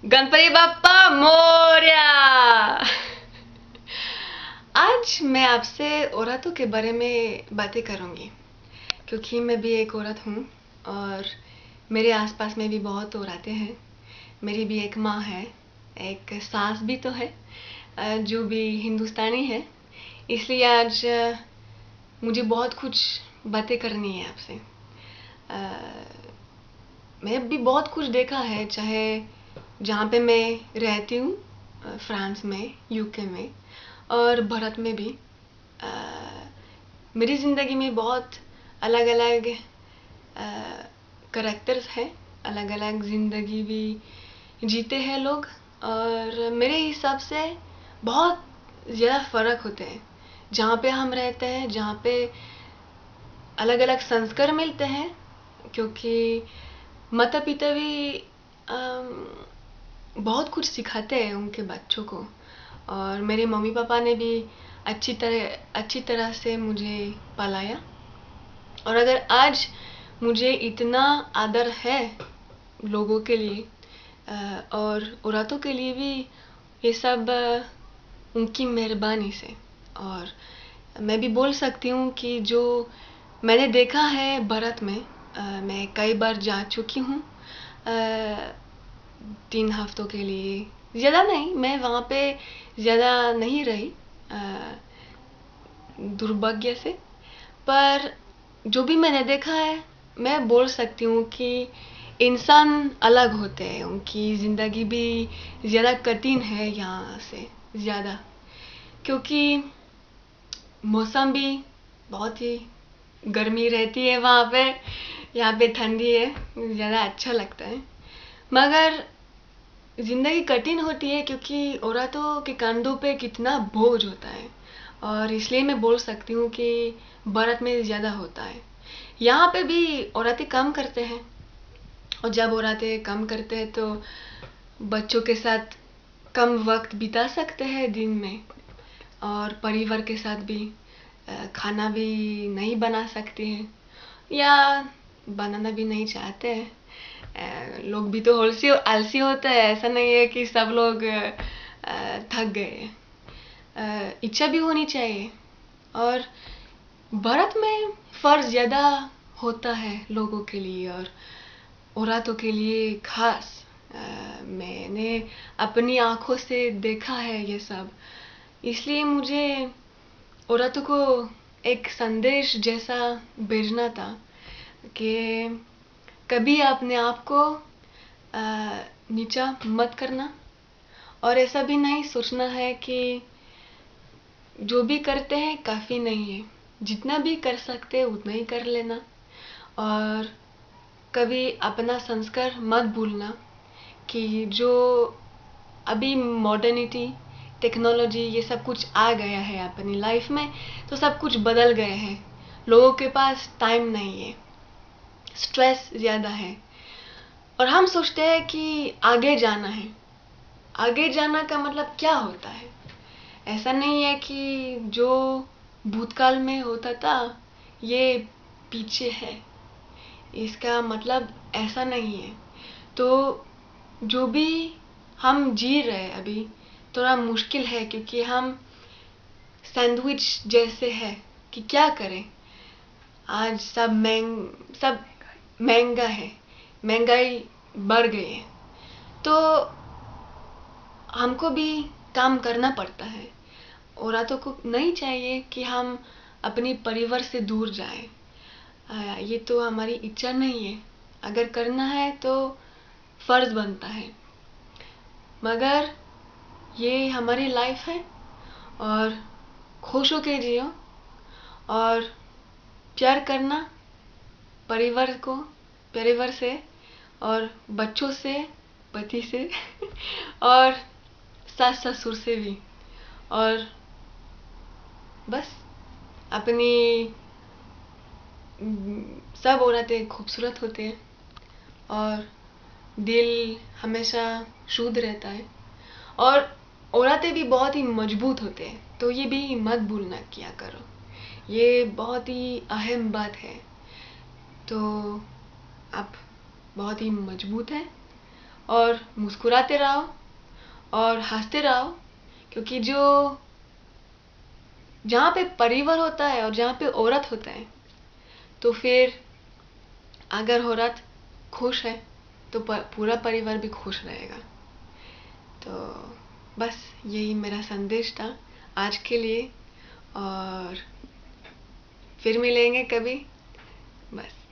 गणपति बाप्पा मोरया। आज मैं आपसे औरतों के बारे में बातें करूंगी क्योंकि मैं भी एक औरत हूँ और मेरे आसपास में भी बहुत औरतें हैं। मेरी भी एक माँ है, एक सास भी तो है जो भी हिंदुस्तानी है। इसलिए आज मुझे बहुत कुछ बातें करनी है आपसे। मैं भी बहुत कुछ देखा है, चाहे जहाँ पे मैं रहती हूँ, फ्रांस में, यूके में और भारत में भी। मेरी ज़िंदगी में बहुत अलग अलग करेक्टर्स हैं, अलग अलग ज़िंदगी भी जीते हैं लोग, और मेरे हिसाब से बहुत ज़्यादा फ़र्क होते हैं जहाँ पे हम रहते हैं, जहाँ पे अलग अलग संस्कार मिलते हैं। क्योंकि माता पिता भी बहुत कुछ सिखाते हैं उनके बच्चों को, और मेरे मम्मी पापा ने भी अच्छी तरह से मुझे पलाया। और अगर आज मुझे इतना आदर है लोगों के लिए और औरतों के लिए भी, ये सब उनकी मेहरबानी से। और मैं भी बोल सकती हूँ कि जो मैंने देखा है भारत में, मैं कई बार जा चुकी हूँ 3 हफ्तों के लिए, ज़्यादा नहीं, मैं वहाँ पे ज़्यादा नहीं रही दुर्भाग्य से। पर जो भी मैंने देखा है, मैं बोल सकती हूँ कि इंसान अलग होते हैं, उनकी ज़िंदगी भी ज़्यादा कठिन है यहाँ से ज़्यादा, क्योंकि मौसम भी बहुत ही गर्मी रहती है वहाँ पे, यहाँ पे ठंडी है, ज़्यादा अच्छा लगता है। मगर ज़िंदगी कठिन होती है क्योंकि औरतों के कंधों पे कितना बोझ होता है, और इसलिए मैं बोल सकती हूँ कि भारत में ज़्यादा होता है। यहाँ पे भी औरतें काम करते हैं, और जब औरतें काम करते हैं तो बच्चों के साथ कम वक्त बिता सकते हैं दिन में, और परिवार के साथ भी खाना भी नहीं बना सकते हैं, या बनाना भी नहीं चाहते हैं। लोग भी तो आलसी होते हैं, ऐसा नहीं है कि सब लोग थक गए। इच्छा भी होनी चाहिए। और भारत में फर्ज ज़्यादा होता है लोगों के लिए, और औरतों के लिए खास। मैंने अपनी आंखों से देखा है ये सब, इसलिए मुझे औरतों को एक संदेश जैसा भेजना था कि कभी अपने आप को नीचा मत करना, और ऐसा भी नहीं सोचना है कि जो भी करते हैं काफ़ी नहीं है, जितना भी कर सकते हैं उतना ही कर लेना। और कभी अपना संस्कार मत भूलना कि जो अभी मॉडर्निटी, टेक्नोलॉजी, ये सब कुछ आ गया है अपनी लाइफ में, तो सब कुछ बदल गए हैं। लोगों के पास टाइम नहीं है, स्ट्रेस ज़्यादा है, और हम सोचते हैं कि आगे जाना है। आगे जाना का मतलब क्या होता है? ऐसा नहीं है कि जो भूतकाल में होता था ये पीछे है, इसका मतलब ऐसा नहीं है। तो जो भी हम जी रहे हैं अभी थोड़ा मुश्किल है, क्योंकि हम सैंडविच जैसे है कि क्या करें। आज सब महंगा है, महंगाई बढ़ गई है, तो हमको भी काम करना पड़ता है। औरतों को नहीं चाहिए कि हम अपने परिवार से दूर जाएं। ये तो हमारी इच्छा नहीं है, अगर करना है तो फर्ज बनता है। मगर ये हमारी लाइफ है, और खुश होके जियो, और प्यार करना परिवार को, परिवार से, और बच्चों से, पति से और सास ससुर से भी। और बस अपनी सब औरतें खूबसूरत होते हैं, और दिल हमेशा शुद्ध रहता है, और औरतें भी बहुत ही मजबूत होते हैं, तो ये भी मत भूलना किया करो। ये बहुत ही अहम बात है। तो आप बहुत ही मजबूत हैं, और मुस्कुराते रहो और हंसते रहो, क्योंकि जो जहाँ पे परिवार होता है और जहाँ पे औरत होता है, तो फिर अगर औरत खुश है तो पूरा परिवार भी खुश रहेगा। तो बस यही मेरा संदेश था आज के लिए, और फिर मिलेंगे कभी। बस।